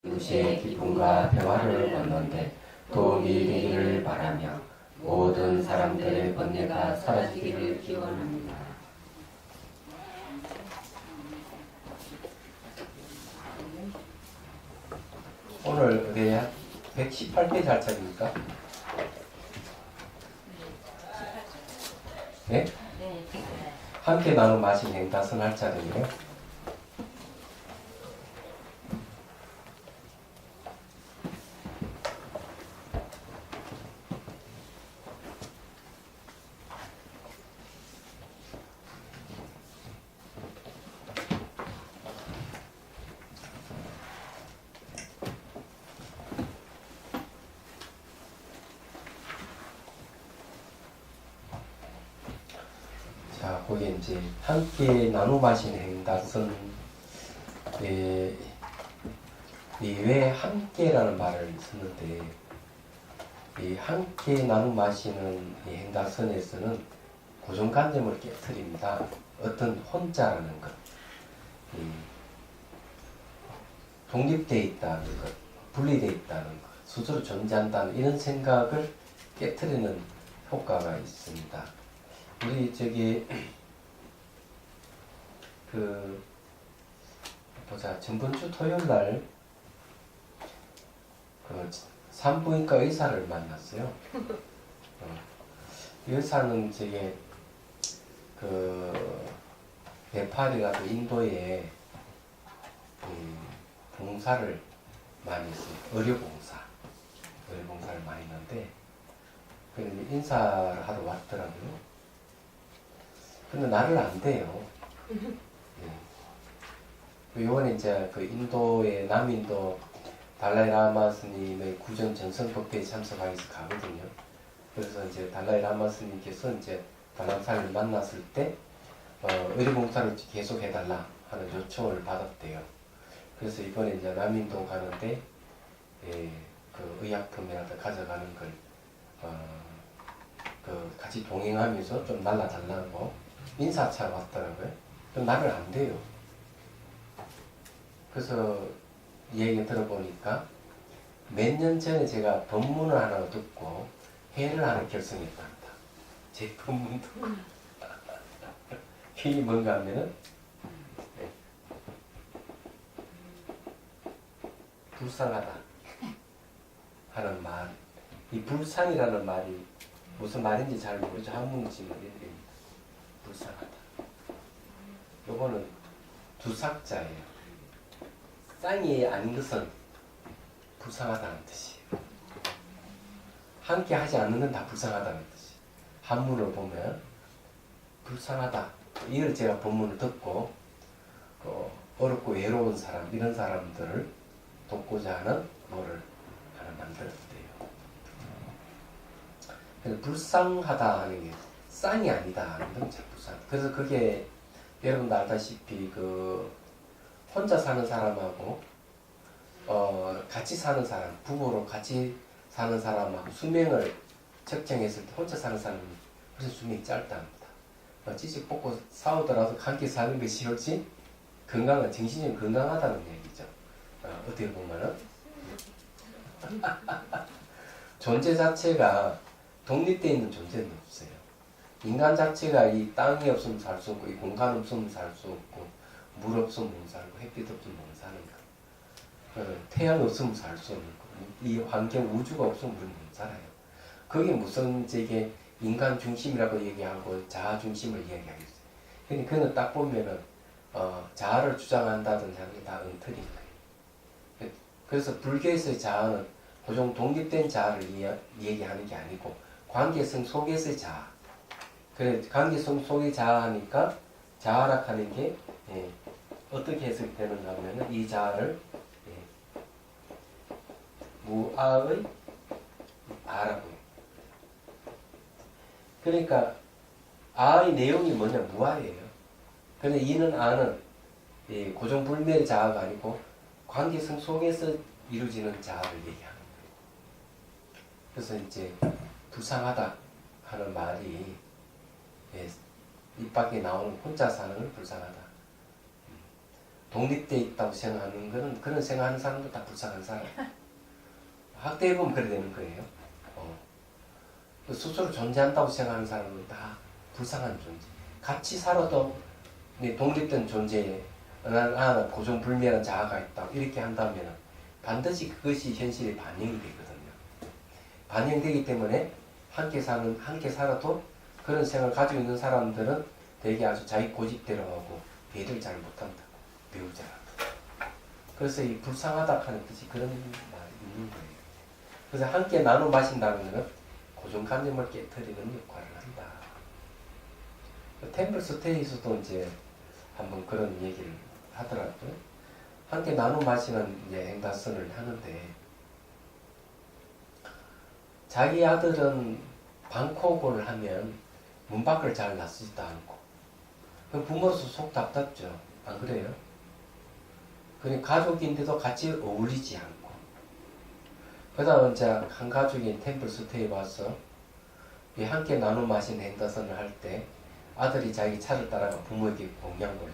이웃의 기쁨과 평화를 얻는데 도움이 되기를 바라며 모든 사람들의 번뇌가 사라지기를 기원합니다. 오늘 어디에 118페이지 할차입니까? 네? 함께 나누 마신 행다선 할차이에요. 자, 거기 이제 함께 나누 마시는 행다선 왜 함께라는 말을 썼는데 이 함께 나누 마시는 이 행다선에서는 고정관념을 깨뜨립니다. 어떤 혼자라는 것, 독립되어 있다는 것, 분리되어 있다는 것, 스스로 존재한다는 이런 생각을 깨뜨리는 효과가 있습니다. 우리 전번주 토요일 날 산부인과 의사를 만났어요. 이 의사는 네팔에 가서 인도에 봉사를 많이 했어요. 의료봉사를 많이 했는데 인사를 하러 왔더라고요. 근데 나를 안 돼요. 요번에 이제 인도의 남인도 달라이라마 스님의 구전 전성법회에 참석하기 위해서 가거든요. 그래서 이제 달라이라마 스님께서 이제 달랑사를 만났을 때 의료봉사를 계속 해달라 하는 요청을 받았대요. 그래서 이번에 이제 남인도 가는데 그 의약품이라도 가져가는 걸 같이 동행하면서 좀 날라달라고 인사차가 왔더라고요. 그럼 나를 안 돼요. 그래서 이 얘기 들어보니까 몇 년 전에 제가 법문을 하나 듣고 회를 하나 결성했답니다. 제 법문도. 그게 뭔가 하면은 불쌍하다 하는 말. 이 불쌍이라는 말이 무슨 말인지 잘 모르죠. 한문인지 모르겠는데 불쌍하다. 요거는 두삭자예요. 쌍이 아닌 것은 불쌍하다는 뜻이에요. 함께 하지 않는 건 다 불쌍하다는 뜻이에요. 한문을 보면 불쌍하다. 이걸 제가 본문을 듣고 어렵고 외로운 사람, 이런 사람들을 돕고자 하는 뭐를 하나 만들었대요. 그래서 불쌍하다 하는 게 쌍이 아니다 하는 건 참 불쌍하다. 그래서 그게 여러분도 알다시피 혼자 사는 사람하고 같이 사는 사람, 부부로 같이 사는 사람하고 수명을 측정했을 때 혼자 사는 사람은 훨씬 수명이 짧답니다. 찌직 뽑고 싸우더라도 함께 사는 것이 훨씬 정신이 건강하다는 얘기죠. 어떻게 보면은 존재 자체가 독립되어 있는 존재는 없어요. 인간 자체가 이 땅이 없으면 살 수 없고, 이 공간 없으면 살 수 없고, 물 없으면 못 살고, 햇빛 없으면 못 사는 거. 태양 없으면 살 수 없는 거. 이 환경, 우주가 없으면 우리는 못 살아요. 그게 무슨 인간 중심이라고 얘기하고 자아 중심을 얘기하겠어요. 근데 그는 딱 보면은 자아를 주장한다든지 하는 게 다 엉터리인 거예요. 그래서 불교에서의 자아는 고정 독립된 자아를 얘기하는 게 아니고 관계성 속에서의 자아. 그래, 관계성 속의 자아하니까 자아락하는 게 어떻게 해석되는가 하면은 이 자아를 무아의 아라고 해요. 그러니까 아의 내용이 뭐냐, 무아예요. 그런데 이는 아는 고정불멸의 자아가 아니고 관계성 속에서 이루어지는 자아를 얘기하는 거예요. 그래서 이제 불쌍하다 하는 말이 입 밖에 나오는 혼자 사는 걸 불쌍하다. 독립돼 있다고 생각하는 거는 그런 생각하는 사람도 다 불쌍한 사람. 학대해보면 그래 되는 거예요. 스스로 존재한다고 생각하는 사람은 다 불쌍한 존재. 같이 살아도 독립된 존재에 고정불명한 자아가 있다. 이렇게 한다면 반드시 그것이 현실에 반영이 되거든요. 반영되기 때문에 함께 살아도 그런 생각을 가지고 있는 사람들은 되게 아주 자기 고집대로 하고 배를 잘 못한다. 배우자라. 그래서 이 불쌍하다 하는 뜻이 그런 말이 있는 거예요. 그래서 함께 나눠 마신다는 것은 고정관념을 깨뜨리는 역할을 한다. 템플스테이에서도 이제 한번 그런 얘기를 하더라고요. 함께 나눠 마시는 이제 행다선을 하는데 자기 아들은 방콕을 하면 문 밖을 잘 나서지도 않고 그럼 부모로서 속 답답죠. 안 그래요? 그냥 가족인데도 같이 어울리지 않고 그러다 이제 한 가족이 템플스테이에 와서 함께 나눠 마신 행다선을 할 때 아들이 자기 차를 따라가 부모에게 공양을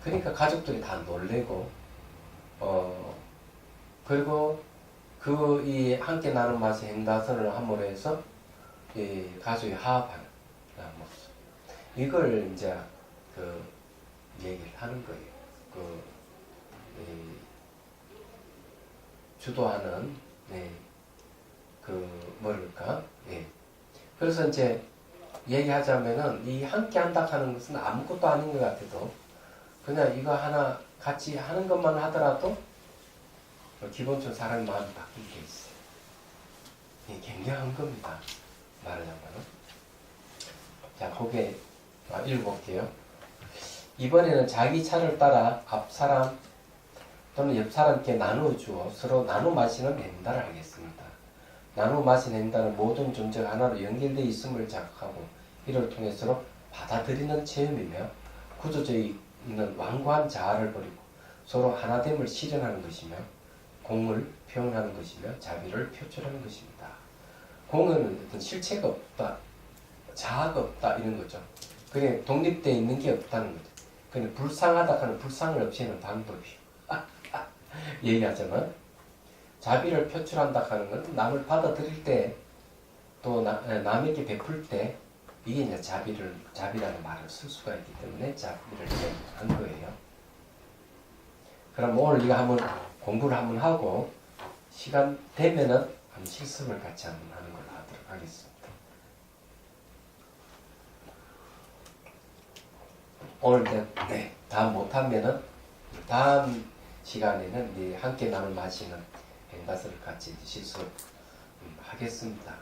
그러니까 가족들이 다 놀래고 그리고 그 이 함께 나눈 맛의 행다선을 함으로 해서 이 가족이 화합하는 모습 이걸 이제 그 얘기를 하는 거예요. 주도하는 뭐랄까 그래서 이제 얘기하자면은 이 함께 한다 하는 것은 아무것도 아닌 것 같아도 그냥 이거 하나 같이 하는 것만 하더라도 기본적으로 사람의 마음이 바뀌게 돼 있어요. 이게 굉장한 겁니다. 말하자면은. 자, 거기에 읽어볼게요. 이번에는 자기 차를 따라 앞 사람 또는 옆 사람께 나누어주어 서로 나눠 마시는 행다를 하겠습니다. 나눠 마시는 행다는 모든 존재가 하나로 연결되어 있음을 자각하고 이를 통해 서로 받아들이는 체험이며 구조되어 있는 완고한 자아를 버리고 서로 하나됨을 실현하는 것이며 공을 표현하는 것이며 자비를 표출하는 것입니다. 공은 어떤 실체가 없다, 자아가 없다 이런 거죠. 그게 독립되어 있는 게 없다는 거죠. 그냥 불쌍하다 하는 불쌍을 없애는 방법이요. 얘기하자면 자비를 표출한다 하는 건 남을 받아들일 때 또 남에게 베풀 때 이게 이제 자비라는 말을 쓸 수가 있기 때문에 자비를 한 거예요. 그럼 오늘 이거 한번 공부를 한번 하고 시간 되면은 한번 실습을 같이 한번 하는 걸로 하도록 하겠습니다. 오늘 다음 못하면은 다음 시간에는 함께 나눌 마시는 행다스를 같이 실습하겠습니다.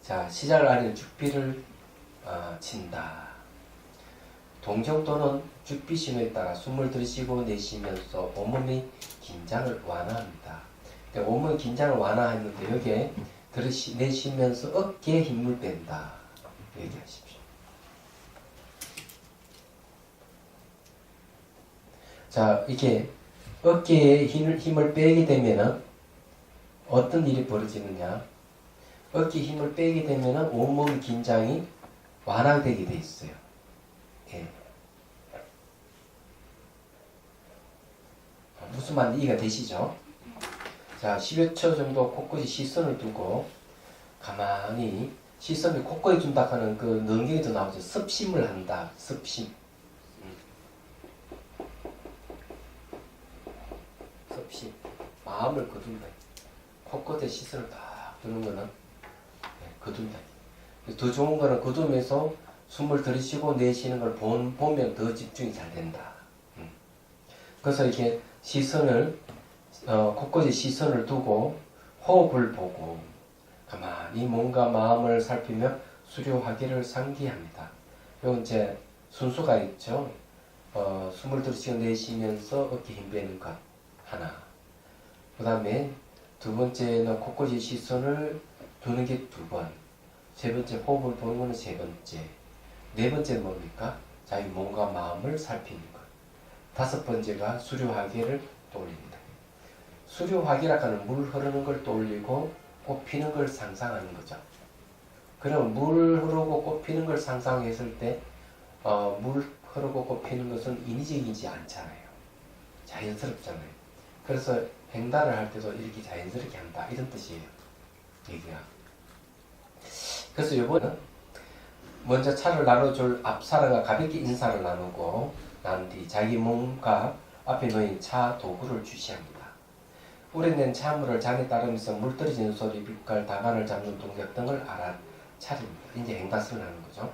자, 시작 안에 죽비를 친다. 동정 또는 죽비심에 따라 숨을 들이쉬고 내쉬면서 온몸의 긴장을 완화합니다. 온몸의 긴장을 완화했는데 여기에 내쉬면서 어깨에 힘을 뺀다. 얘기하십시오. 자, 이게 어깨에 힘을 빼게 되면은 어떤 일이 벌어지느냐? 어깨에 힘을 빼게 되면은 온몸 긴장이 완화되게 돼 있어요. 예. 무슨 말인지 이해가 되시죠? 자, 10여 초 정도 코끝에 시선을 두고 가만히 시선을 코끝에 둔다 하는 그 능력이 나오죠. 습심을 한다. 습심. 습심. 마음을 거둔다. 코끝에 시선을 딱 두는 거는 거둔다. 더 좋은 거는 거두면서 숨을 들이쉬고 내쉬는 걸 보면 더 집중이 잘 된다. 그래서 이렇게 시선을 코끝에 시선을 두고 호흡을 보고 가만히 몸과 마음을 살피며 수료하기를 상기합니다. 이건 이제 순서가 있죠. 숨을 들이쉬고 내쉬면서 어깨 힘 빼는 것 하나. 그 다음에 두 번째는 코끝에 시선을 두는 게 두 번. 세 번째 호흡을 보는 거는 세 번째. 네 번째는 뭡니까? 자기 몸과 마음을 살피는 것. 다섯 번째가 수료하기를 떠올립니다. 수료하기라 하는 물 흐르는 걸 떠올리고 꽃 피는 걸 상상하는 거죠. 그럼 물 흐르고 꽃 피는 걸 상상했을 때 물 흐르고 꽃피는 것은 인위적이지 않잖아요. 자연스럽잖아요. 그래서 행달을 할 때도 이렇게 자연스럽게 한다 이런 뜻이에요. 얘기가. 그래서 이번에는 먼저 차를 나눠줄 앞사람과 가볍게 인사를 나누고 난 뒤 자기 몸과 앞에 놓인 차 도구를 주시합니다. 우려낸 차물을 잔에 따르면서 물 떨어지는 소리, 빛깔, 다간을 잡는 동작 등을 알아차립니다. 이제 행다스를 하는 거죠.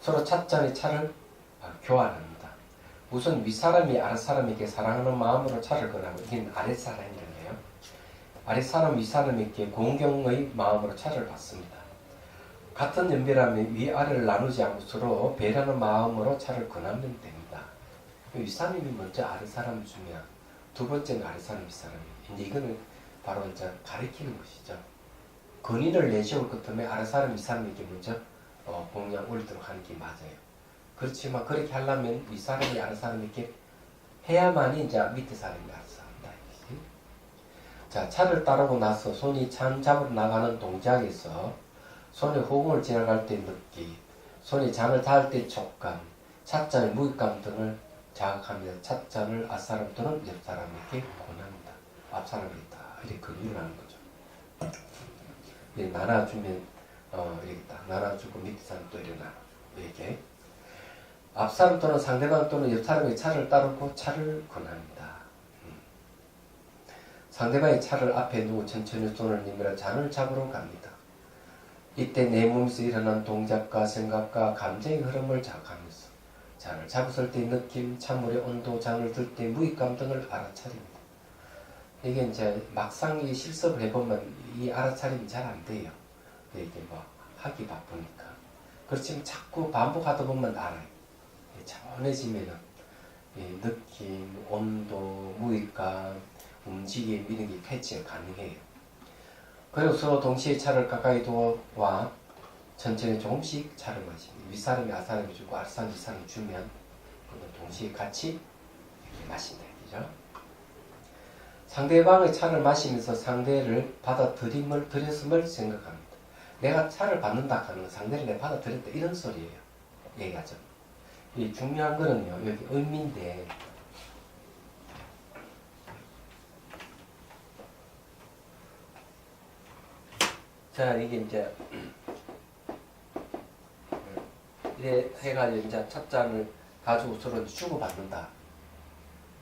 서로 찻잔에 차를 교환합니다. 우선 윗사람이 아랫사람에게 사랑하는 마음으로 차를 권하고 이게 아랫사람이라네요. 아랫사람 윗사람에게 공경의 마음으로 차를 받습니다. 같은 연배라면 위아래를 나누지 않고 서로 배려하는 마음으로 차를 권하면 됩니다. 윗사람이 먼저 아랫사람을 주면 두 번째는 아랫사람 윗사람이 이제 이거는 바로 이제 가리키는 것이죠. 건의를 내세울 것 때문에 아랫사람 윗사람에게 먼저 공양 올리도록 하는 게 맞아요. 그렇지만 그렇게 하려면 윗사람이 아랫사람에게 해야만이 이제 밑에 사람이 알아서 한다. 자, 차를 따르고 나서 손이 찬 잡으러 나가는 동작에서 손의 호흡을 지나갈 때 느끼, 손이 잔을 닿을 때 촉감, 찻잔의 무게감 등을 자각하며 찻잔을 앞사람 또는 옆사람에게 권합니다. 앞사람이 있다. 이렇게 건의를 하는 거죠. 이렇게 나눠주면 이렇게 딱 나눠주고 밑에 사람 또 일어나. 이렇게 앞사람 또는 상대방 또는 옆사람의 차를 따르고 차를 권합니다. 상대방의 차를 앞에 두고 천천히 손을 내밀어 잔을 잡으러 갑니다. 이때 내 몸에서 일어난 동작과 생각과 감정의 흐름을 자각하면서 잔을 잡았을 때의 느낌, 찬물의 온도, 잔을 들 때 무게감 등을 알아차립니다. 이게 이제 막상 이 실습을 해보면 이 알아차림이 잘 안 돼요. 이게 뭐 하기 바쁘니까. 그렇지만 자꾸 반복하다 보면 알아요. 차분해지면은 느낌, 온도, 무게감, 움직임 이런 게 캐치가 가능해요. 그리고 서로 동시에 차를 가까이 두어와 천천히 조금씩 차를 마십니다. 윗사람이 앞사람이 주고 앞사람이 윗사람이 주면 동시에 같이 이렇게 마신다. 그죠? 상대방의 차를 마시면서 상대를 받아들였음을 생각합니다. 내가 차를 받는다 하는 상대를 내가 받아들였다 이런 소리예요. 얘기하죠. 이 중요한 거는요. 여기 의미인데 자, 이게 이제 이래 해가지고 이제 찻잔을 가지고 서로 주고받는다.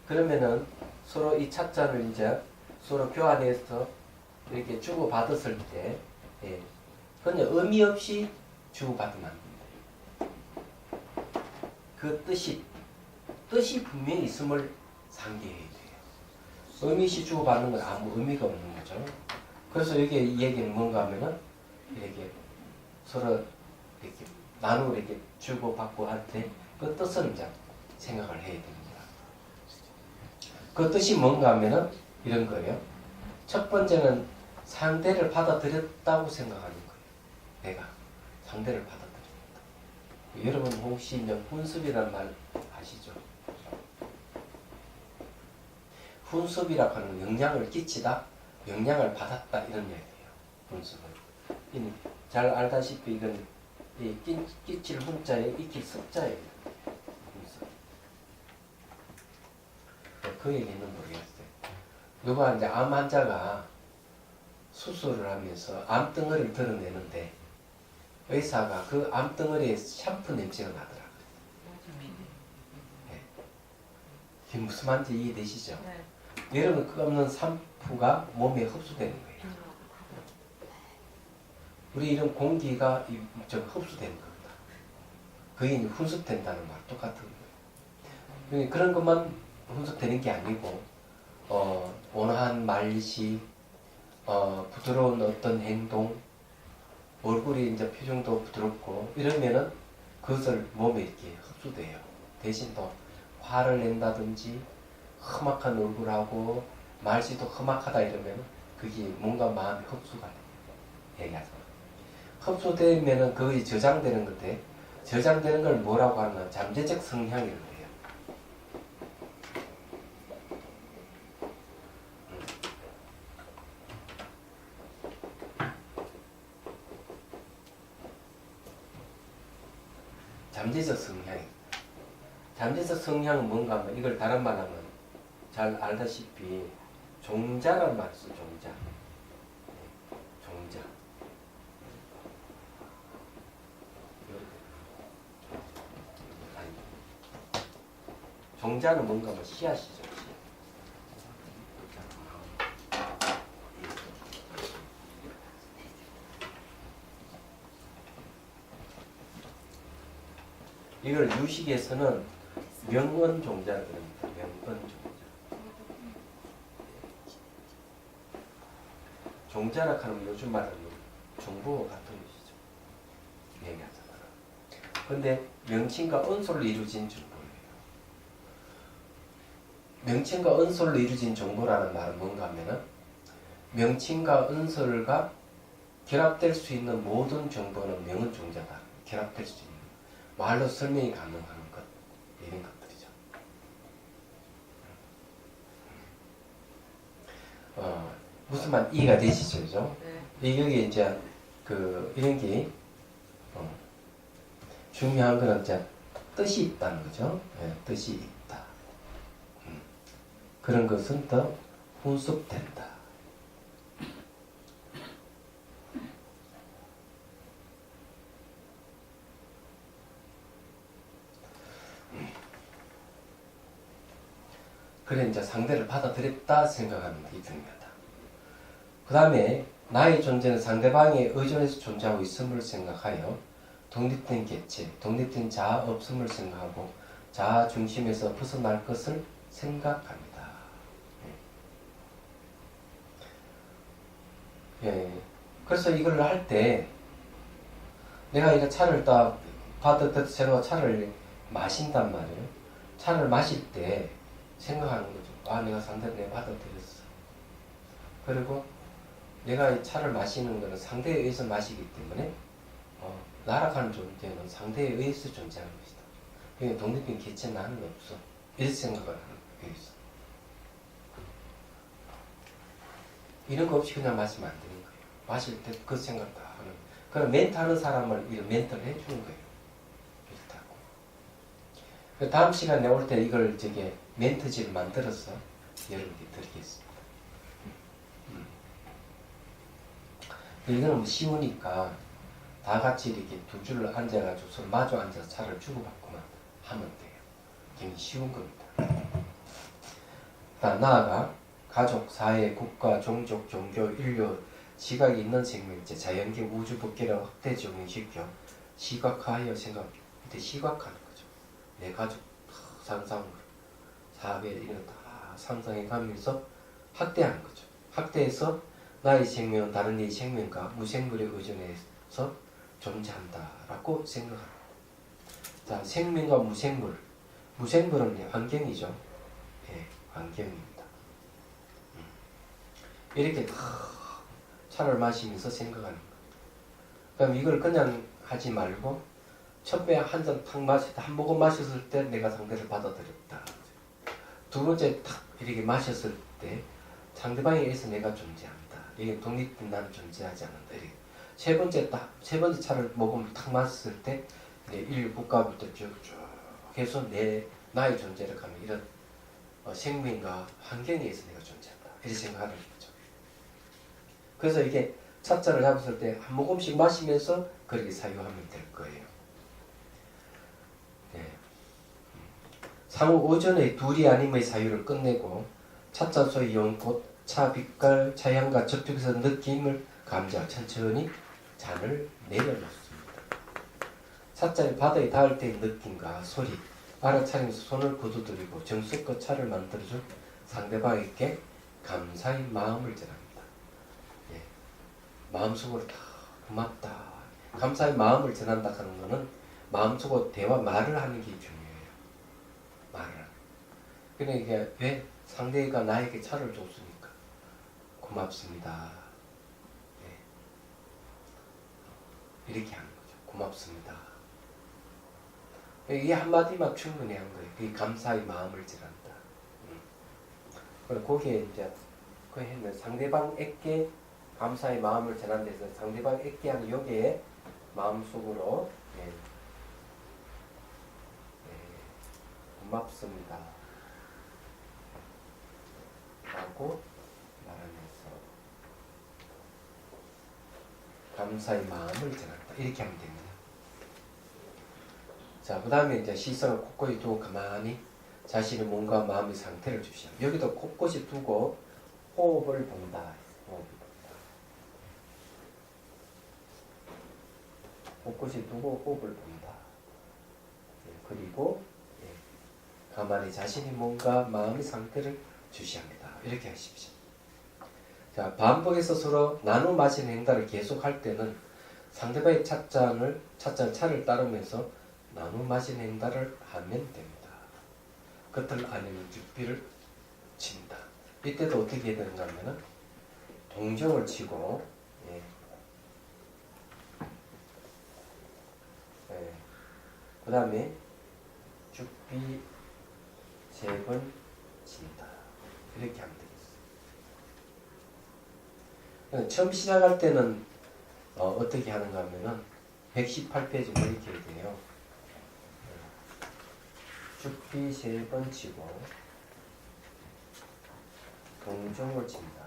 그러면은 서로 이 찻잔을 이제 서로 교환해서 이렇게 주고받았을 때, 그냥 의미 없이 주고받으면 안 됩니다. 그 뜻이 분명히 있음을 상기해야 돼요. 의미 없이 주고받는 건 아무 의미가 없는 거죠. 그래서 여기 이 얘기는 뭔가 하면은 이렇게 서로 이렇게 나누고 이렇게 주고받고 할 때 그 뜻을 이제 생각을 해야 됩니다. 그 뜻이 뭔가 하면은 이런 거예요. 첫 번째는 상대를 받아들였다고 생각하는 거예요. 내가 상대를 받아들였다. 여러분 혹시 훈습이라는 말 아시죠? 훈습이라고 하는 영향을 끼치다, 영향을 받았다 이런 얘기예요. 훈습은. 잘 알다시피 이건 끼칠 훈자에 익힐 습자예요. 훈습. 그 얘기는 모르겠어요. 누가 이제 암 환자가 수술을 하면서 암덩어리를 드러내는데 의사가 그 암덩어리에 샴푸 냄새가 나더라고요. 네. 이게 무슨 말인지 이해되시죠? 네. 여러분 그 없는 샴푸가 몸에 흡수되는 거예요. 우리 이런 공기가 흡수되는 겁니다. 그게 훈습된다는 말 똑같은 거예요. 그런 것만 훈습되는 게 아니고 온화한 말씨, 부드러운 어떤 행동, 얼굴이 이제 표정도 부드럽고 이러면은 그것을 몸에 이렇게 흡수돼요. 대신 또 화를 낸다든지 험악한 얼굴하고 말씨도 험악하다 이러면 그게 뭔가 마음이 흡수가 돼요. 얘기하죠. 흡수되면은 그것이 저장되는 건데 저장되는 걸 뭐라고 하나 잠재적 성향이라고 해요. 잠재적 성향. 잠재적 성향은 뭔가 하면 이걸 다른 말 하면 잘 알다시피 종자란 말을 써. 종자. 종자. 아니. 종자는 뭔가 하면 씨앗이죠. 이걸 유식에서는 명언 종자를 그럽니다. 명언 종자. 종자라 하면 요즘 말하는 중국어 같은 것이죠. 얘기하잖아. 근데 명칭과 은솔로 이루어진 정보예요. 명칭과 은솔로 이루어진 정보라는 말은 뭔가 하면은 명칭과 은솔과 결합될 수 있는 모든 정보는 명언 종자다. 결합될 수 있는. 말로 설명이 가능한 것, 이런 것들이죠. 무슨 말 이해가 되시죠, 그죠? 네. 여기 이제 이런 게 중요한 거는 이제 뜻이 있다는 거죠. 네, 뜻이 있다. 그런 것은 더 훈습된다. 그래 이제 상대를 받아들였다 생각하는 게 중요하다. 그 다음에 나의 존재는 상대방에 의존해서 존재하고 있음을 생각하여 독립된 개체, 독립된 자아 없음을 생각하고 자아 중심에서 벗어날 것을 생각합니다. 예. 그래서 이걸 할 때 내가 이제 차를 딱 받아들여서 차를 마신단 말이에요. 차를 마실 때 생각하는 거죠. 아, 내가 상대를 내가 받아들였어. 그리고 내가 이 차를 마시는 것은 상대에 의해서 마시기 때문에 나락하는 존재는 상대에 의해서 존재하는 것이다. 그러니까 독립된 개체 나는 없어. 이렇게 생각을 하는 거예요. 이런 거 없이 그냥 마시면 안 되는 거예요. 마실 때 그 생각 다 하는. 그럼 멘트 하는 사람을 이런 멘트를 해주는 거예요. 이렇다고. 다음 시간에 올 때 이걸 멘트지를 만들어서 여러분께 드리겠습니다. 이거는 쉬우니까 다 같이 이렇게 두 줄로 앉아가지고 서로 마주 앉아서 차를 주고받고만 하면 돼요. 굉장히 쉬운 겁니다. 다음 나아가 가족, 사회, 국가, 종족, 종교, 인류, 시각이 있는 생명체, 자연계, 우주, 법계를 확대 적용시켜 시각화하여 생각합니다. 이때 시각하는 거죠. 내 가족 상상을 사회 이런 다 상상해 가면서 확대하는 거죠. 확대해서 나의 생명은 다른 이의 생명과 무생물에 의존해서 존재한다라고 생각합니다. 자, 생명과 무생물. 무생물은 환경이죠. 예, 환경입니다. 이렇게 차를 마시면서 생각하는 거예요. 그럼 이걸 그냥 하지 말고 첫 배 한 잔 탁 마실 때, 한 모금 마셨을 때 내가 상대를 받아들였다. 두 번째 탁 이렇게 마셨을 때 상대방에 의해서 내가 존재한다. 이게 독립된 나는 존재하지 않는다. 이렇게. 세 번째 차를 모금을 탁 마셨을 때 인류 국가부터 쭉쭉 해서 나의 존재를 가면 이런 생명과 환경에 의해서 내가 존재한다. 이렇게 생각하는 거죠. 그래서 이게 차자를 잡았을 때 한 모금씩 마시면서 그렇게 사유하면 될 거예요. 네. 상호 오전의 둘이 아님의 사유를 끝내고 차자 소의 연꽃, 차 빛깔, 차향과 접촉해서 느낌을 감지하고 천천히 잔을 내려놓습니다. 차자의 바다에 닿을 때의 느낌과 소리, 알아차리면서 손을 굳어들이고 정성껏 차를 만들어준 상대방에게 감사의 마음을 전합니다. 예. 마음속으로 다 고맙다. 감사의 마음을 전한다 하는 것은 마음속으로 말을 하는 게 중요해요. 말을. 그러니까 왜 상대가 나에게 차를 줬으니까 고맙습니다. 네. 이렇게 하는 거죠. 고맙습니다. 이 한마디만 충분히 한 거예요. 그 감사의 마음을 전한다. 그리고 거기에 이제 그 했는 상대방에게 감사의 마음을 전한 데서 상대방에게 하는 여기에 마음속으로 고맙습니다 라고 말하면서 감사의 마음을 전한다. 이렇게 하면 됩니다. 자, 그 다음에 이제 시선을 곳곳에 두고 가만히 자신의 몸과 마음의 상태를 주시오. 여기도 곳곳에 두고 호흡을 본다. 호흡을 본다. 곳곳에 두고 호흡을 본다. 그리고 가만히 자신의 몸과 마음의 상태를 주시합니다. 이렇게 하십시오. 자, 반복해서 서로 나눠 마시는 행동을 계속할 때는 상대방의 차를 따르면서 나눠 마시는 행동을 하면 됩니다. 그들 안에는 죽비를 친다. 이때도 어떻게 해야 되는가 하면은 동정을 치고 그 다음에 죽비 3번 친다. 이렇게 하면 되겠어요. 처음 시작할 때는 어떻게 하는가 하면은 118페이지 뭐 이렇게 해야 돼요. 죽비 3번 치고 동정을 친다.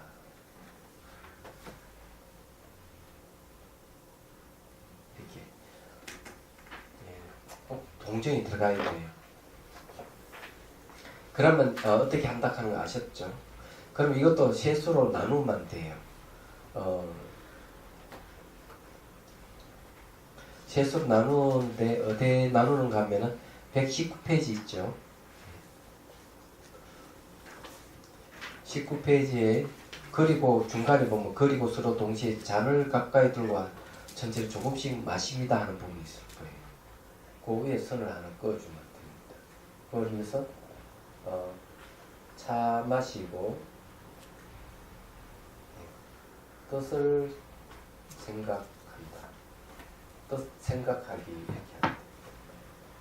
이렇게 꼭 동정이 들어가야 돼요. 그러면 어떻게 한다 하는 거 아셨죠? 그럼 이것도 세수로 나누면 돼요. 세수로 나누는데 어디에 나누는가 하면은 119페이지 있죠. 19페이지에 그리고 중간에 보면 그리고 서로 동시에 잔을 가까이 들고 전체를 조금씩 마십니다 하는 부분이 있을 거예요. 그 위에 선을 하나 그어주면 됩니다. 그러면서 차 마시고 뜻을 생각한다. 뜻 생각하기 이렇게 합니다.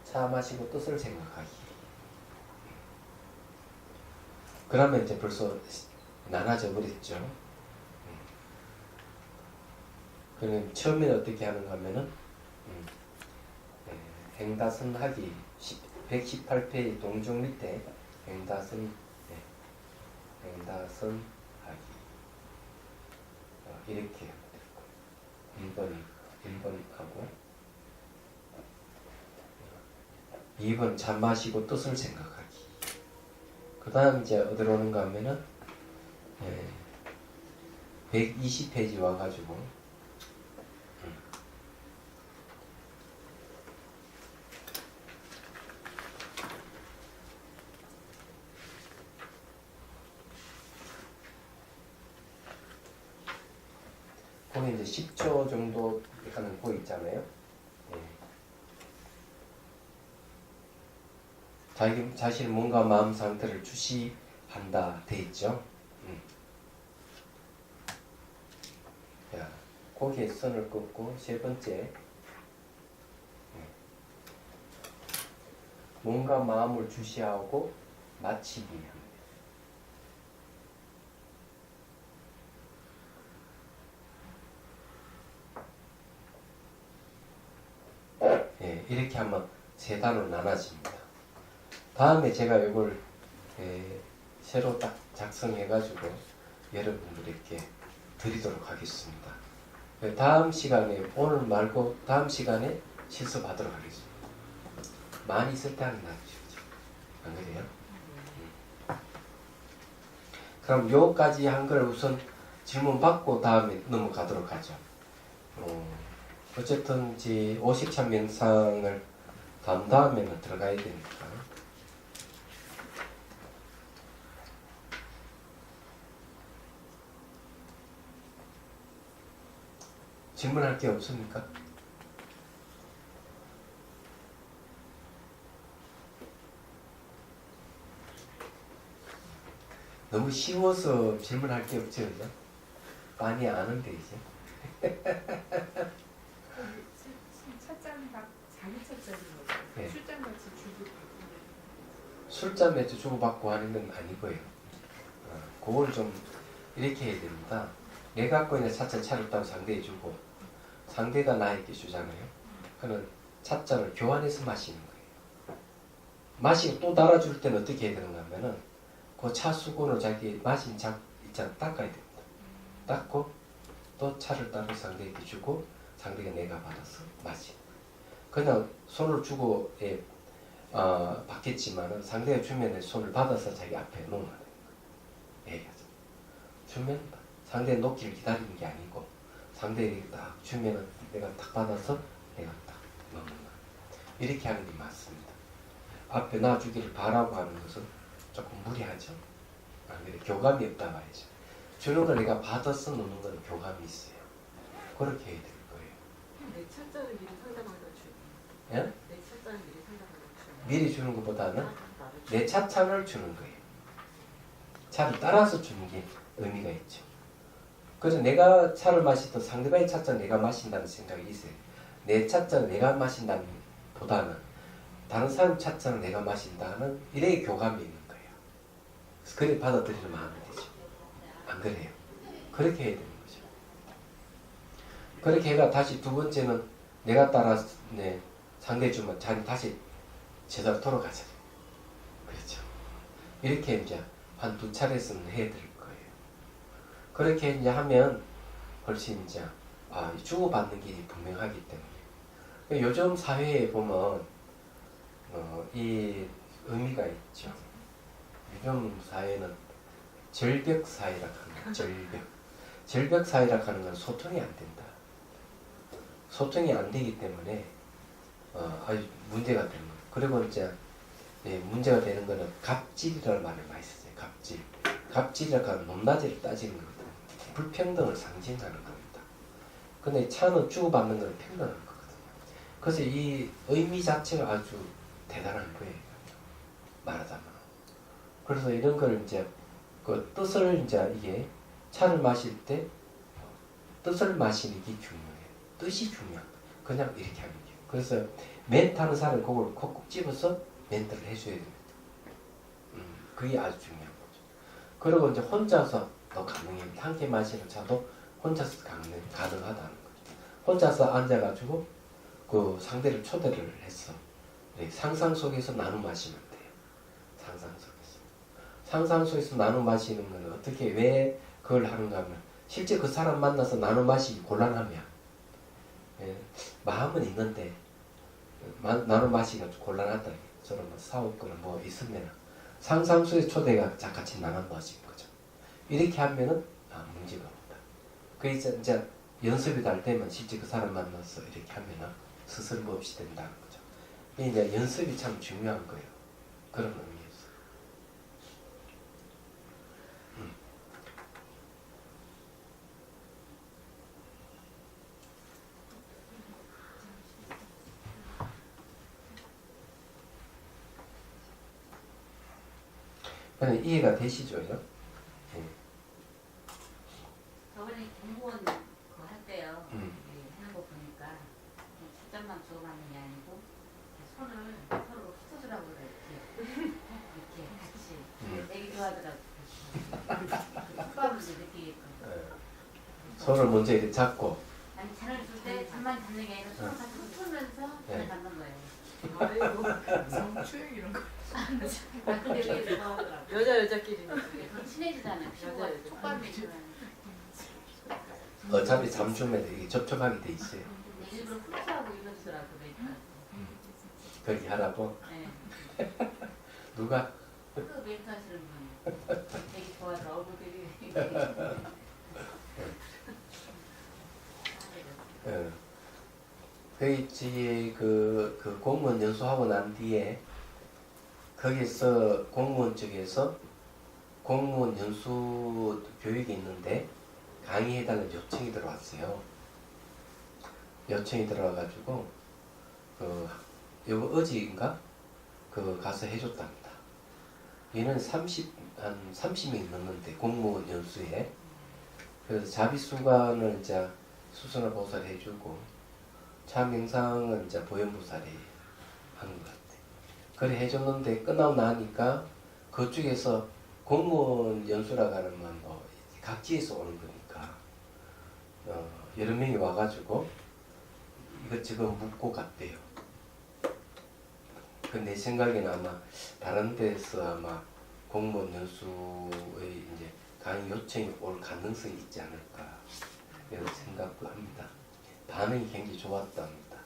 차 마시고 뜻을 생각하기. 그러면 이제 벌써 나눠져 버렸죠. 그럼 처음에는 어떻게 하는가 하면은 행다선 하기 118페이지 동정 밑에 행다선 하기 이렇게 하면 되고 1번하고 2번 잠 마시고 뜻을 생각하기. 그 다음 이제 어디로 오는가 하면은 120페이지 와가지고 거기 이제 10초 정도 하는 거 있잖아요. 자신의 몸과 마음 상태를 주시한다 돼 있죠. 자, 거기에 선을 긋고 세 번째 몸과 마음을 주시하고 마치기 합니다. 이렇게 하면 세 단으로 나눠집니다. 다음에 제가 이걸 새로 딱 작성해가지고 여러분들에게 드리도록 하겠습니다. 다음 시간에 오늘 말고 다음 시간에 실습하도록 하겠습니다. 많이 있을 때 하는 낫죠. 안 그래요? 그럼 요까지 한 걸 우선 질문 받고 다음에 넘어가도록 하죠. 어쨌든 이제 오식찬 명상을 다음에는 들어가야 되니까. 질문할 게 없습니까? 너무 쉬워서 질문할 게 없죠, 그죠? 많이 아는데 이제. 찻잔 막 자기 찻잔인 거죠. 네. 술잔 같이 주고. 술잔 맥주 주고받고 하는 건 아니고요. 그걸 좀 이렇게 해야 됩니다. 내가 갖고 있는 찻잔 차렸다고 상대해 주고 상대가 나에게 주잖아요. 그는 찻잔을 교환해서 마시는 거예요. 마시고 또 달아줄 때는 어떻게 해야 되는가 하면은 그 차 수건으로 자기 마신 자 있잖아 닦아야 됩니다. 닦고 또 차를 따로 상대에게 주고 상대가 내가 받아서 마시. 그냥 손을 주고 받겠지만은 상대가 주면 손을 받아서 자기 앞에 놓으면 되는 거예요. 얘기하죠. 주면 상대 놓기를 기다리는 게 아니고 상대에게 딱 주면은 내가 딱 받아서 내가 딱 넣는 거예요. 이렇게 하는 게 맞습니다. 앞에 놔주기를 바라고 하는 것은 조금 무리하죠. 교감이 없다 말이죠. 주는 걸 내가 받아서 놓는 건 교감이 있어요. 그렇게 해야 될 거예요. 내 차자를 미리 상담하다 주고. 예? 내 차자를 미리 상담하다 주고. 미리 주는 것보다는 내 차차를 주는 거예요. 차를 따라서 주는 게 의미가 있죠. 그래서 내가 차를 마시던 상대방의 차차 내가 마신다는 생각이 있어요. 내 차차는 내가 마신다는 보다는 다른 사람 차차는 내가 마신다는 이래 교감이 있는 거예요. 그래 받아들이는 마음이 되죠. 안 그래요? 그렇게 해야 되는 거죠. 그렇게 해가 다시 두 번째는 내가 따라 상대 주면 자기 다시 제대로 돌아가자. 그렇죠. 이렇게 이제 한 두 차례에서는 해야 될 거예요. 그렇게 이제 하면 훨씬 이제 주고받는 길이 분명하기 때문에 요즘 사회에 보면 이 의미가 있죠. 요즘 사회는 절벽 사회라 하는 거예요. 절벽 사회라 하는 건 소통이 안 된다. 소통이 안 되기 때문에 아주 문제가 되는 거예요. 그리고 이제 문제가 되는 거는 갑질이라는 말을 많이 쓰죠. 갑질. 갑질이라고 하는 높낮이를 따지는 거거든요. 불평등을 상징하는 겁니다. 근데 차는 주고받는 건 평등한 거거든요. 그래서 이 의미 자체가 아주 대단한 거예요. 말하자면. 그래서 이런 걸 이제 그 뜻을 이제 이게 차를 마실 때 뜻을 마시는 게 중요해요. 뜻이 중요한 거예요. 그냥 이렇게 하는 거예요. 그래서 멘트하는 사람을 그걸 콕콕 집어서 멘트를 해줘야 됩니다. 그게 아주 중요한 거죠. 그리고 이제 혼자서도 가능해요. 함께 마시는 차도 혼자서 가능하다는 거죠. 혼자서 앉아가지고 그 상대를 초대를 해서 상상 속에서 나눠 마시면 돼요. 상상 속에서. 상상 속에서 나눠 마시는 건 어떻게 왜 그걸 하는가 하면 실제 그 사람 만나서 나눠 마시기 곤란하면 마음은 있는데 나눠 마시기가 곤란하다. 서로 뭐 싸웠거나 뭐 있으면 상상 속에 초대가 같이 나눠 마시는 거죠. 이렇게 하면은 문제가 없다. 그래서 이제 연습이 달 때면 실제 그 사람 만나서 이렇게 하면은 스스럼 없이 된다는 거죠. 이제 연습이 참 중요한 거예요. 그런 의미에서. 이해가 되시죠? 저번에 공무원 그거 할 때요. 하는 거 보니까 초점만 주고받는 게 아니고 손을 서로 흩어주라고 그래. 이렇게 같이 되게 좋아하더라고. 효과를 느끼게끔. 손을 먼저 이렇게 잡고 아니 잔을 줄 때 잔만 잡는 게 아니라 손을 같이 흩으면서 잔을 잡는 거예요. 아이고 성추행 이런 거. 근데 왜 좋아하더라고. 여자끼리. 더 친해지잖아요. 피부가 촉감이 좋아요. 어차피 잠주면 이게 접촉하게 돼 있어요. 일부러 흡수하고 이러더라고 메이크업. 그렇게 하라고. 네. 누가? 그 메이크업 하시는 분이 되게 좋아서 얼굴들이. 그 있지 그 공무원 연수하고 난 뒤에 거기서 공무원 쪽에서 공무원 연수 교육이 있는데 강의해달라는 요청이 들어왔어요. 요청이 들어와가지고 요거 어제인가 가서 해줬답니다. 얘는 한 30명이 넘는데 공무원 연수에 그래서 자비수관을 이제 수선화 보살 해주고 차명상은 이제 보현보살이 하는 것 같아요. 그래 해줬는데 끝나고 나니까 그쪽에서 공무원 연수라고 하는 뭐 각지에서 오는 거니까 여러 명이 와가지고 이것저것 묻고 갔대요. 그 내 생각에는 아마 다른 데서 아마 공무원 연수의 이제 강의 요청이 올 가능성이 있지 않을까 이런 생각도 합니다. 반응이 굉장히 좋았답니다.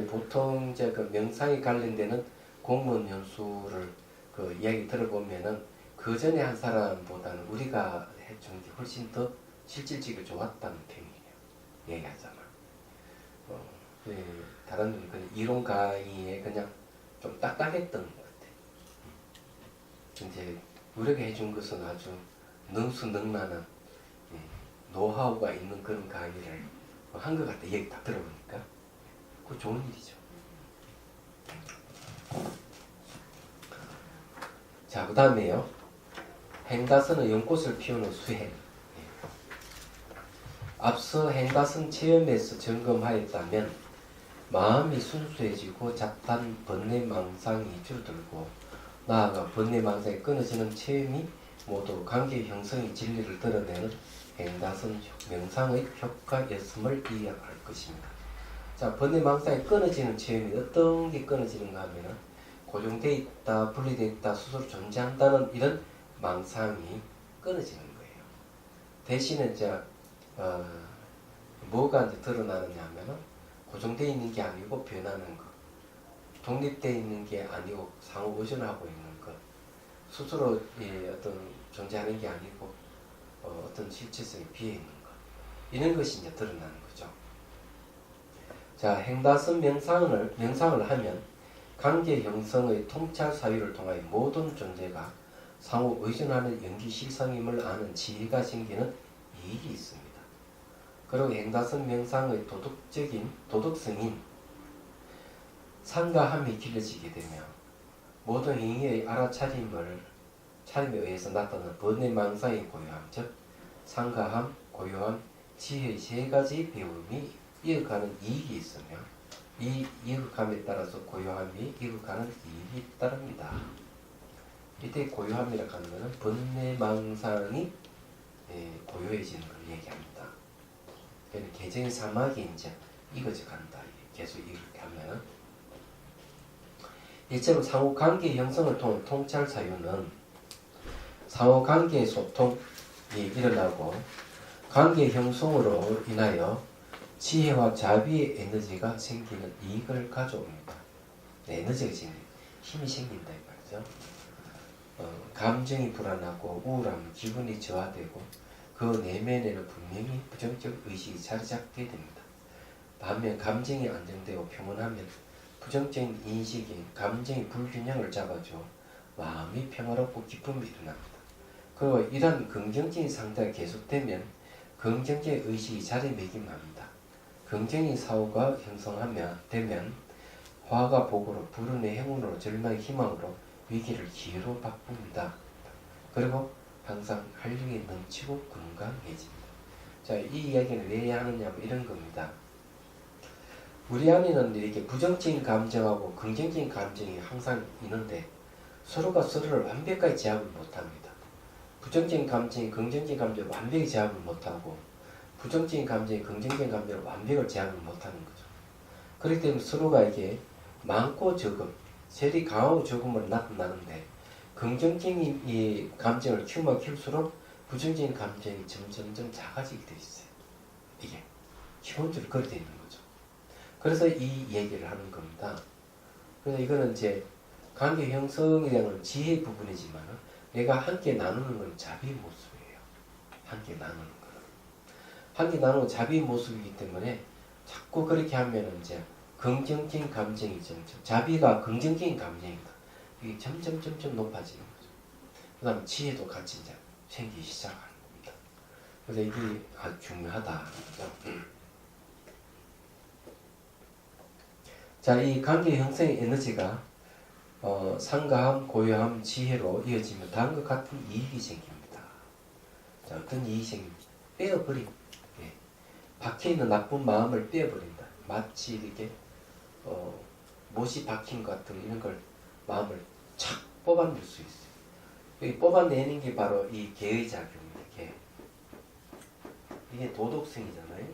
보통 이제 그 명상에 관련되는 공무원 연수를 그 이야기 들어보면은 그 전에 한 사람보다는 우리가 해준 게 훨씬 더 실질적으로 좋았다는 편이에요. 얘기하잖아. 다른 그 이론 강의에 그냥 좀 딱딱했던 것 같아. 이제 우리가 해준 것은 아주 능수능란한 노하우가 있는 그런 강의를 한 것 같아. 얘기 다 들어보니까. 그거 좋은 일이죠. 자, 그 다음에요. 행다선은 연꽃을 피우는 수행. 앞서 행다선 체험에서 점검하였다면 마음이 순수해지고 잡단 번뇌망상이 줄어들고 나아가 번뇌망상이 끊어지는 체험이 모두 관계 형성의 진리를 드러내는 행다선 명상의 효과였음을 이해할 것입니다. 자, 번뇌망상이 끊어지는 체험이 어떤 게 끊어지는가 하면은 고정되어 있다, 분리되어 있다, 스스로 존재한다는 이런 망상이 끊어지는 거예요. 대신에 이제 뭐가 이제 드러나느냐 하면은 고정되어 있는 게 아니고 변하는 것, 독립되어 있는 게 아니고 상호 의존하고 있는 것, 스스로 어떤 존재하는 게 아니고 어떤 실체성이 비해 있는 것, 이런 것이 이제 드러나는 거죠. 자, 행다선 명상을 하면 관계 형성의 통찰 사유를 통하여 모든 존재가 상호 의존하는 연기 실성임을 아는 지혜가 생기는 이익이 있습니다. 그리고 행다선 명상의 도덕성인 상가함이 길러지게 되며 모든 행위의 알아차림에 의해서 나타나는 번뇌망상의 고요함, 즉 상가함, 고요함, 지혜의 세 가지 배움이 이어가는 이익이 있으며 이 이익함에 따라서 고요함이 이어가는 이익이 따릅니다. 이때 고요함이라고 하는 것은 번뇌망상이 고요해지는 걸 얘기합니다. 개정의 사막이 이제 익어져 간다. 계속 이렇게 하면은 이처럼 상호관계 형성을 통한 통찰 사유는 상호관계의 소통이 일어나고 관계 형성으로 인하여 지혜와 자비의 에너지가 생기는 이익을 가져옵니다. 에너지가 생깁니다. 힘이 생긴다 이 말이죠. 감정이 불안하고 우울하면 기분이 저하되고 그 내면에는 분명히 부정적 의식이 자리 잡게 됩니다. 반면 감정이 안정되고 평온하면 부정적인 인식이 감정의 불균형을 잡아줘 마음이 평화롭고 기쁨이 일어납니다. 그리고 이러한 긍정적인 상태가 계속되면 긍정적 의식이 자리매김합니다. 긍정의 사고가 형성되면 화가 복으로, 불운의 행운으로, 절망의 희망으로, 위기를 기회로 바꿉니다. 그리고 항상 활력이 넘치고 건강해집니다. 자, 이 이야기는 왜 하느냐 이런 겁니다. 우리 안에는 이렇게 부정적인 감정하고 긍정적인 감정이 항상 있는데 서로가 서로를 완벽하게 제압을 못합니다. 부정적인 감정이 긍정적인 감정을 완벽히 제압을 못하고 부정적인 감정이 긍정적인 감정을 완벽을 제압을 못하는 거죠. 그렇기 때문에 서로가 이게 많고 적음, 셀이 강하고 적음을 나타나는데 긍정적인 이 감정을 키우면 키울수록 부정적인 감정이 점점점 작아지게 돼 있어요. 이게 기본적으로 그렇게 돼 있는 거죠. 그래서 이 얘기를 하는 겁니다. 그래서 이거는 이제 관계 형성에 대한 지혜 부분이지만 내가 함께 나누는 건 자비의 모습이에요. 함께 나누는 거는. 함께 나누는 자비의 모습이기 때문에 자꾸 그렇게 하면 이제 긍정적인 감정이 점점, 자비가 긍정적인 감정입니다. 이게 점점 높아지는 거죠. 그 다음 지혜도 같이 이제 생기기 시작하는 겁니다. 그래서 이게 아주 중요하다. 자, 이 관계 형성의 에너지가 상가함, 고요함, 지혜로 이어지면 다음과 같은 이익이 생깁니다. 자, 어떤 이익이 생깁니다. 빼어버림. 예. 박혀있는 나쁜 마음을 빼어버린다. 마치 이렇게 못이 박힌 것 같은 이런 걸 마음을 착 뽑아낼 수 있어요. 여기 뽑아내는 게 바로 이 개의 작용입니다. 개. 이게 도덕성이잖아요.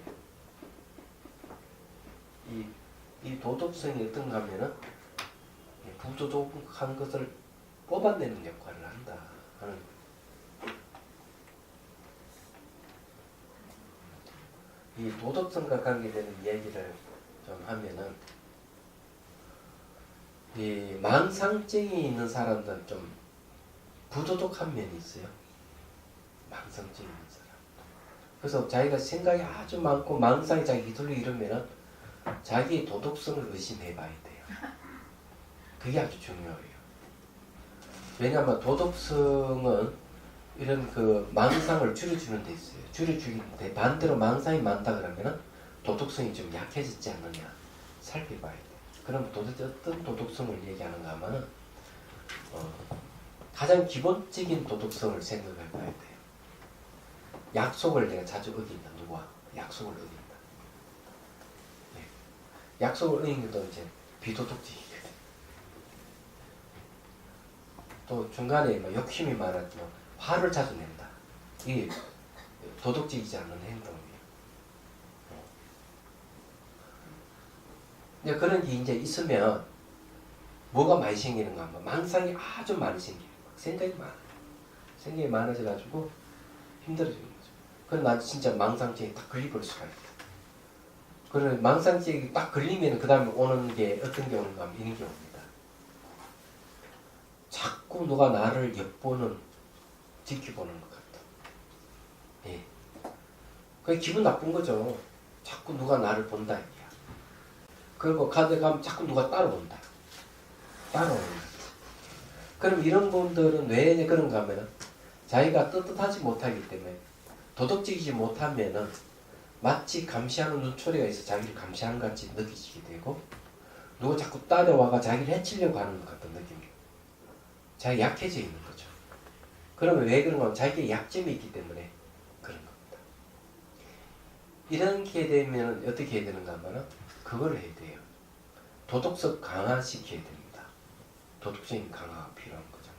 이 도덕성이 어떤가 하면은 부도덕한 것을 뽑아내는 역할을 한다 하는 거예요. 이 도덕성과 관계되는 얘기를 좀 하면은 이 망상증이 있는 사람들은 좀 부도덕한 면이 있어요. 망상증이 있는 사람. 그래서 자기가 생각이 아주 많고 망상이 자기 휘둘려 이러면은 자기의 도덕성을 의심해 봐야 돼요. 그게 아주 중요해요. 왜냐하면 도덕성은 이런 그 망상을 줄여주는 데 있어요. 줄여주는데 반대로 망상이 많다 그러면은 도덕성이 좀 약해졌지 않느냐 살펴봐야 돼요. 그럼 도대체 어떤 도덕성을 얘기하는가 하면은 가장 기본적인 도덕성을 생각해 봐야 돼요. 약속을 내가 자주 어긴다. 누구와? 약속을 어긴다. 네. 약속을 어긴 것도 이제 비도덕적이거든. 또 중간에 뭐 욕심이 많았지만 화를 자주 낸다. 이게 도덕적이지 않은 행동이에요. 이제 그런 게 이제 있으면 뭐가 많이 생기는가 하면 망상이 아주 많이 생겨요. 생각이 많아요. 생각이 많아져가지고 힘들어지는 거죠. 그럼 난 진짜 망상증에 딱 걸려볼 수가 있다. 그래 망상증이 딱 걸리면 그 다음에 오는 게 어떤 게 오는가 하면 이런 게 옵니다. 자꾸 누가 나를 엿보는, 지켜보는 것 같다. 예. 그게 기분 나쁜 거죠. 자꾸 누가 나를 본다. 이게야. 그리고 가게 가면 자꾸 누가 따라온다. 따라오는 거죠. 그럼 이런 분들은 왜 그런가 하면 자기가 떳떳하지 못하기 때문에 도덕적이지 못하면은 마치 감시하는 눈초리가 있어 자기를 감시하는 것 같이 느끼게 되고 누가 자꾸 따라와가 자기를 해치려고 하는 것 같은 느낌이에요. 자기 약해져 있는 거죠. 그러면 왜 그런가 하면 자기의 약점이 있기 때문에 그런 겁니다. 이렇게 되면 어떻게 해야 되는가 하면 그걸 해야 돼요. 도덕성 강화시켜야 됩니다. 도덕적인 강화가 필요한 거죠.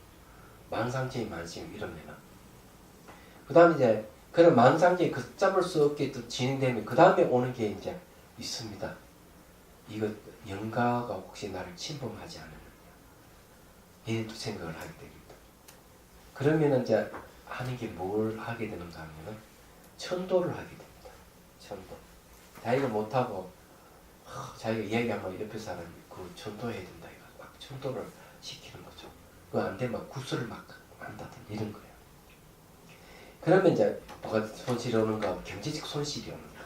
망상증이 많으시면 이러면은 그 다음에 이제 그런 망상증이 걷잡을 수 없게 또 진행되면 그 다음에 오는 게 이제 있습니다. 이거 영가가 혹시 나를 침범하지 않느냐 이렇게 생각을 하게 됩니다. 그러면 이제 하는 게 뭘 하게 되는가 하면은 천도를 하게 됩니다. 천도. 자기가 못하고 자기가 이야기하면 옆에 사람이 그 천도해야 된다 이거 막 천도를 시키는 거죠. 그거 안 되면 구슬을 막 한다든지 이런 거예요. 그러면 이제 뭐가 손실이 오는가 경제적 손실이 오는가.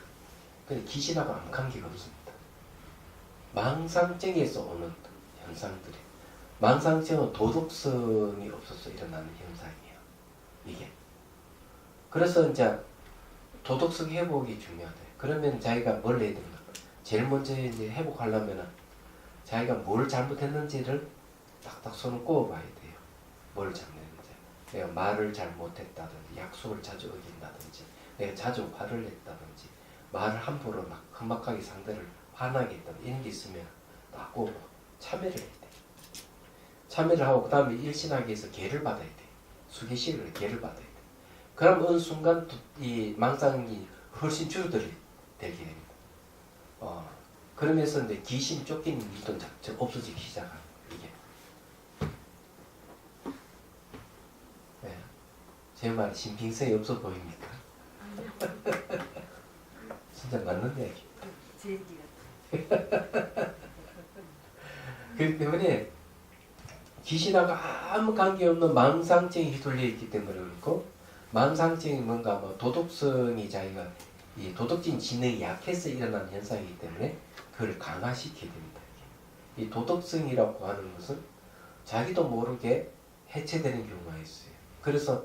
근데 귀신하고 아무 관계가 없습니다. 망상증에서 오는 현상들이 망상증은 도덕성이 없어서 일어나는 현상이에요. 이게. 그래서 이제 도덕성 회복이 중요하다. 그러면 자기가 뭘 해야 되는가? 제일 먼저 이제 회복하려면은 자기가 뭘 잘못했는지를 딱딱 손을 꼽아봐야 돼요. 뭘 잘못했는지. 내가 말을 잘 못했다든지, 약속을 자주 어긴다든지, 내가 자주 화를 냈다든지, 말을 함부로 막 험악하게 상대를 화나게 했다든지 이런 게 있으면 딱 꼽고 참여를 해야 돼. 참여를 하고 그 다음에 일신하기 위해서 계를 받아야 돼. 수계식을 계를 받아야 돼. 그럼 어느 순간 이 망상이 훨씬 줄어들게 됩니다. 그러면서 이제 귀신 쫓기는 일도 없어지기 시작하는 이게. 네. 제 말이 신빙성이 없어 보입니까? 진짜 맞는 얘기. 제 얘기 같아. 그렇기 때문에 귀신하고 아무 관계없는 망상증이 휘둘려 있기 때문에 그렇고 망상증이 뭔가 뭐 도덕성이 자기가 이 도덕적인 지능이 약해서 일어나는 현상이기 때문에 그걸 강화시켜야 됩니다. 이 도덕성이라고 하는 것은 자기도 모르게 해체되는 경우가 있어요. 그래서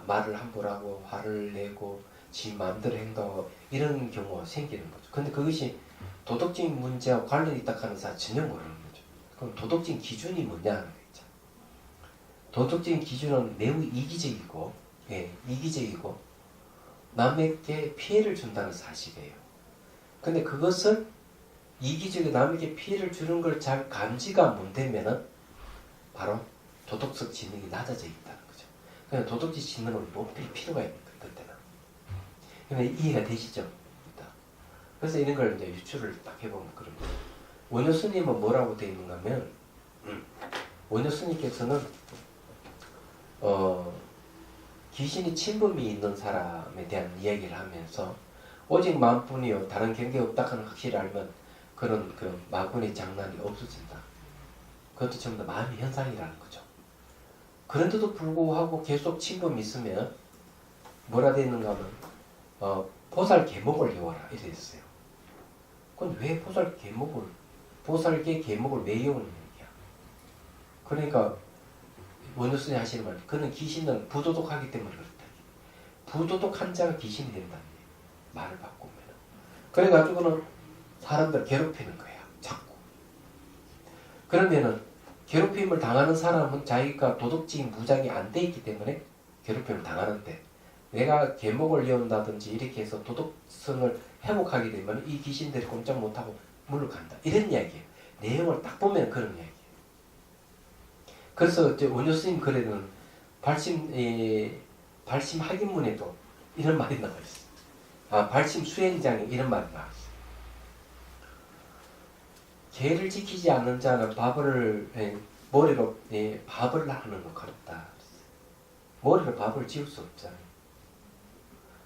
말을 함부로 하고 화를 내고 지 마음대로 행동하고 이런 경우가 생기는 거죠. 근데 그것이 도덕적인 문제와 관련이 있다 하는 사람 전혀 모르는 거죠. 그럼 도덕적인 기준이 뭐냐 하는 거죠. 도덕적인 기준은 매우 이기적이고 이기적이고 남에게 피해를 준다는 사실이에요. 근데 그것을 이기적으로 남에게 피해를 주는 걸 잘 감지가 못되면은 바로 도덕적 지능이 낮아져 있다는 거죠. 그냥 도덕적 지능을 높일 필요가 있는 거예요. 그때는. 그러면 이해가 되시죠? 그래서 이런 걸 이제 유추를 딱 해보면 그런 거예요. 원효스님은 뭐라고 되어 있는가 하면 원효 스님께서는 귀신이 침범이 있는 사람에 대한 이야기를 하면서 오직 마음뿐이요 다른 경계 없다 하는 확실히 알면 그런 마군의 장난이 없어진다. 그것도 전부 다 마음의 현상이라는 거죠. 그런데도 불구하고 계속 침범이 있으면 뭐라 되어 있는가 하면 보살 계목을 외워라 이래 있어요. 그건 왜 보살계 계목을 왜 외우는 얘기야? 그러니까 원효스님 하시는 말, 그는 귀신은 부도덕하기 때문에 그렇다. 부도덕한 자가 귀신이 된다는 말을 바꾸면. 그래가지고는 사람들 괴롭히는 거야. 자꾸. 그러면은 괴롭힘을 당하는 사람은 자기가 도덕적인 무장이 안 돼 있기 때문에 괴롭힘을 당하는데, 내가 계목을 외운다든지 이렇게 해서 도덕성을 회복하게 되면 이 귀신들이 꼼짝 못하고 물러간다. 이런 이야기예요. 내용을 딱 보면 그런 이야기예요. 그래서 원효 스님 글에는 발심 학인문에도 이런 말이 나와 있어요. 발심 수행장에 이런 말이 나와 있어요. 계를 지키지 않는 자는 머리로 밥을 하는 것 같다. 머리로 밥을 지을 수 없잖아요.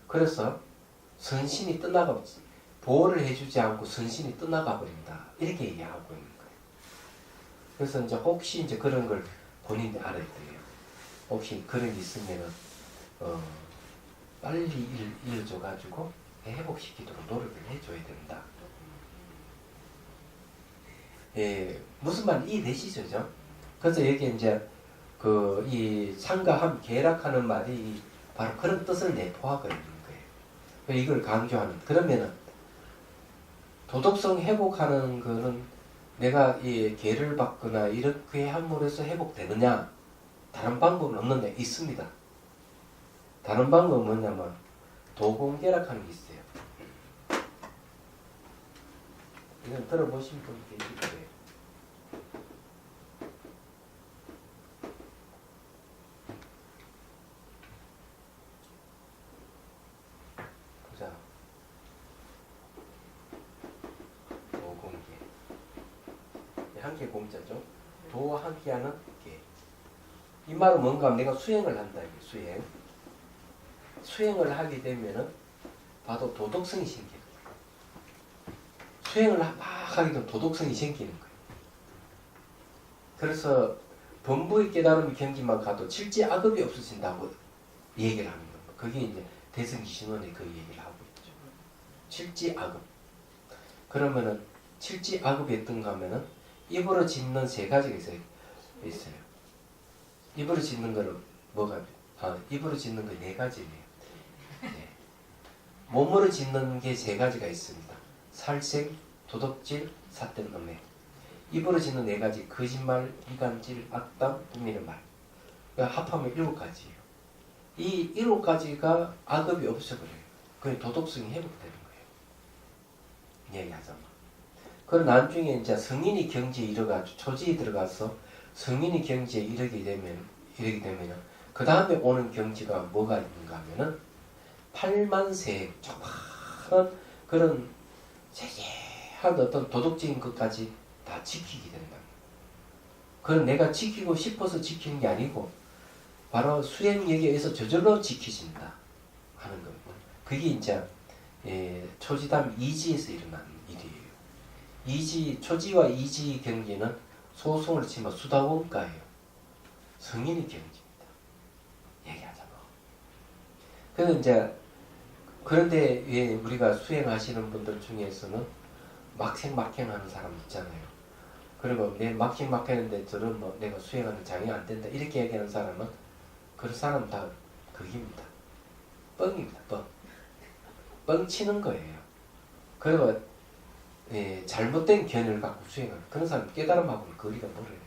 그래서 선신이 떠나가 보호를 해주지 않고 선신이 떠나가 버린다. 이렇게 얘기하고 있는 거예요. 그래서 이제 혹시 이제 그런 걸 본인이 알아야 돼요. 혹시 그런 게 있으면은 빨리 일러줘가지고 회복시키도록 노력을 해줘야 된다. 무슨 말인지 이해되시죠? 그래서 여기 이제 이 상가함 계락하는 말이 바로 그런 뜻을 내포하고 있는 거예요. 이걸 강조하는. 그러면은 도덕성 회복하는 거는 내가 이 계를 받거나 이렇게 함으로 해서 회복되느냐? 다른 방법은 없는데 있습니다. 다른 방법은 뭐냐면 도공계락하는 게 있어요. 이건 들어보신 분 계실 거예요. 보자. 도공계. 한개 공자죠. 도 한개 하는 계. 이 말은 뭔가 하면 내가 수행을 한다. 수행. 수행을 하게 되면은 봐도 도덕성이 생겨요. 수행을 막 하게 되면 도덕성이 생기는 거예요. 그래서 범부의 깨달음이 경지만 가도 칠지악업이 없어진다고 얘기를 하는 겁니다. 그게 이제 대승기신론의 그 얘기를 하고 있죠. 칠지악업. 그러면은 칠지악업이 어떤가 하면은 입으로 짓는 세 가지가 있어요. 입으로 짓는 거는 입으로 짓는 거 네 가지네요. 네. 몸으로 짓는 게 세 가지가 있습니다. 살생, 도덕질, 삿된 음해. 입으로 짓는 네 가지, 거짓말, 이간질, 악담, 꾸미는 말. 그러니까 합하면 7가지예요. 이 7가지가 악업이 없어버려요. 그게 도덕성이 회복되는 거예요. 얘기하자면. 그럼 나중에 이제 성인이 경지에 이르가지고 초지에 들어가서 성인이 경지에 이르게 되면 그 다음에 오는 경지가 뭐가 있는가 하면은 8만세 조그마한 그런 세세한 어떤 도덕적인 것까지 다 지키게 된다. 그건 내가 지키고 싶어서 지키는 게 아니고 바로 수행력에 의해서 저절로 지켜진다 하는 겁니다. 그게 이제 초지담 이지에서 일어나는 일이에요. 초지와 이지 경지는 소송을 치면 수다원가예요. 성인의 경지입니다. 얘기하자면. 그런데 왜 우리가 수행하시는 분들 중에서는 막생막행하는 사람 있잖아요. 그리고 내 막생막행하는데 저는 내가 수행하는 장애 안 된다 이렇게 얘기하는 사람은 그런 사람 다 극입니다. 뻥입니다. 뻥 치는 거예요. 그리고 잘못된 견해를 갖고 수행하는 그런 사람 깨달음하고는 거리가 멀어요.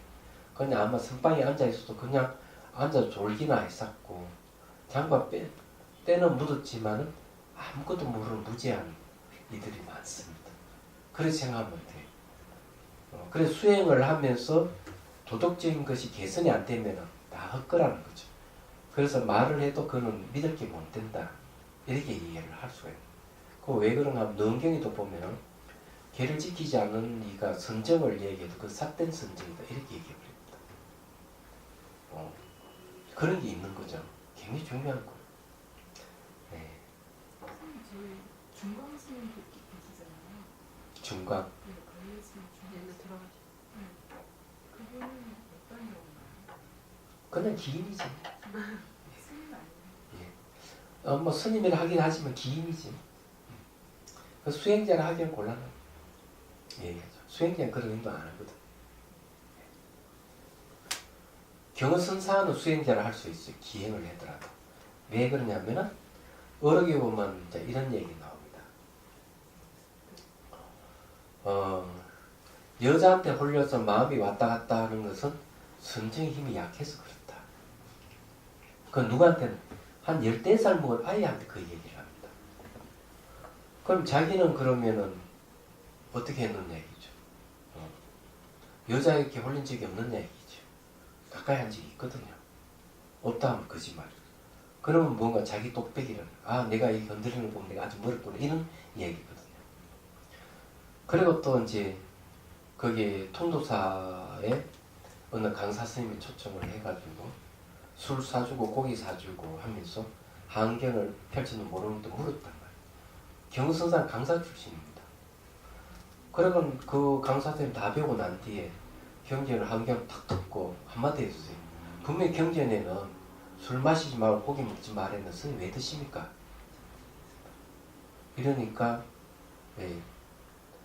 그냥 아마 선방에 앉아있어도 그냥 앉아 졸기나 했었고 장과 때는 묻었지만은 아무것도 모르는 무지한 이들이 많습니다. 그렇게 생각하면 돼요. 그래서 수행을 하면서 도덕적인 것이 개선이 안 되면 다 헛거라는 거죠. 그래서 말을 해도 그는 믿을 게 못 된다. 이렇게 이해를 할 수가 있어요. 그 왜 그런가 하면 능경에도 보면 계를 지키지 않는 이가 선정을 얘기해도 그 삿된 선정이다 이렇게 얘기해버립니다. 그런 게 있는 거죠. 굉장히 중요한 거예요. 네. 선생님 저희 중광 스님 계시잖아요. 중광. 네, 거기 스님 중간에 들어가죠. 그분은 어떤 경우나요? 그냥 기인이지. 스님 아니에요? 뭐 스님이라 하긴 하지만 기인이지. 그 수행자를 하기엔 곤란한 얘기하죠. 수행자는 그런 행동 안 하거든. 경허선사는 수행자를 할 수 있어요. 기행을 하더라도. 왜 그러냐면은 어록에 보면 이제 이런 얘기 나옵니다. 여자한테 홀려서 마음이 왔다 갔다 하는 것은 선정의 힘이 약해서 그렇다. 그 누구한테는 한 14살 먹은 아이한테 그 얘기를 합니다. 그럼 자기는 그러면은 어떻게 했느냐 얘기죠. 여자에게 홀린 적이 없느냐 얘기죠. 가까이 한 적이 있거든요. 없다 하면 거짓말. 그러면 뭔가 자기 똑배기를 내가 이 건드리는 거 보면 내가 아주 멀었구나 이런 얘기거든요. 그리고 또 이제 거기 통도사에 어느 강사 스님이 초청을 해가지고 술 사주고 고기 사주고 하면서 한경을 펼치는 모르는데 물었단 말이에요. 경선상 강사 출신입니다. 그러면 그 강사 선생님 다 배우고 난 뒤에 경전을 한경 탁 듣고 한마디 해주세요. 분명히 경전에는 술 마시지 말고 고기 먹지 말라는 스님 왜 드십니까? 이러니까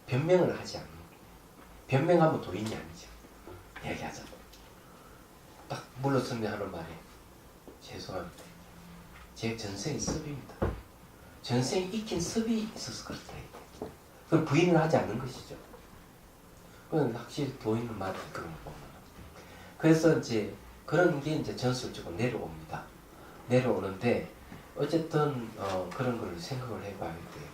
변명을 하지 않는 거예요. 변명하면 도인이 아니죠. 얘기하자. 딱 물러서면 하는 말이 죄송합니다. 제 전생이 습입니다. 전생에 익힌 습이 있어서 그렇다. 그걸 부인을 하지 않는 것이죠. 그건 확실히 도인은 맞을 그런 거 보면. 그래서 이제 그런 게 이제 전술적으로 내려옵니다. 내려오는데 어쨌든 그런 걸 생각을 해봐야 돼요.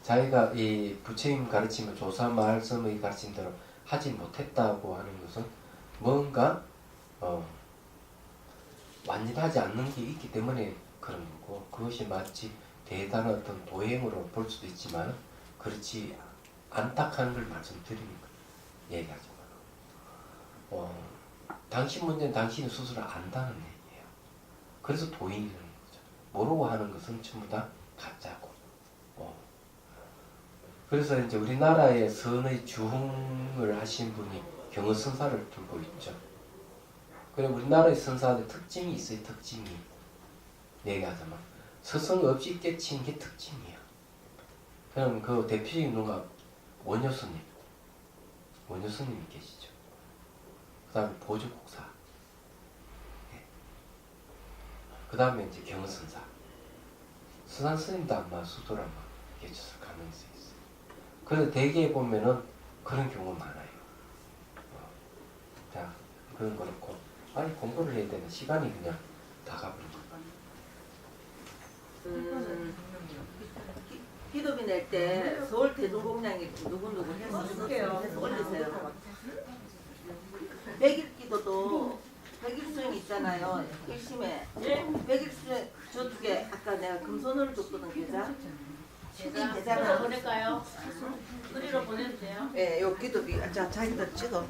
자기가 이 부처님 가르침을 조사 말씀의 가르침대로 하지 못했다고 하는 것은 뭔가 완전하지 않는 게 있기 때문에 그런 거고, 그것이 마치 대단한 어떤 도행으로 볼 수도 있지만 그렇지 않다는 걸 말씀드리니까 얘기하지만 당신 문제는 당신이 스스로 안다는 얘기예요. 그래서 도인이라는 거죠. 모르고 하는 것은 전부 다 가짜고. 그래서 이제 우리나라의 선의 주흥을 하신 분이 경허선사를 두고 있죠. 그리고 우리나라의 선사의 특징이 있어요. 특징이. 얘기하자면 스승 없이 깨친 게 특징이야. 그럼 그 대표적인 누가 원효스님. 원효스님이 계시죠. 그 다음에 보주국사. 그 다음에 이제 경허선사. 수산스님도 아마 수도를 아마 계셨을 가능성이 있어요. 그래서 대개에 보면은 그런 경우 많아요. 자, 그건 그렇고. 아니, 공부를 해야 되는 시간이 그냥 다 가버린 거. 기도비 낼 때 서울 대중공양이 누구누구 해서 올리세요. 100일 기도도 100일 수행 있잖아요. 1심에 100일 수행 저 두 개 아까 내가 금손을 줬거든 계좌. 제가 계좌는 보낼까요? 소리로 보내도 돼요? 예, 요 기도비 자 자기들 찍어.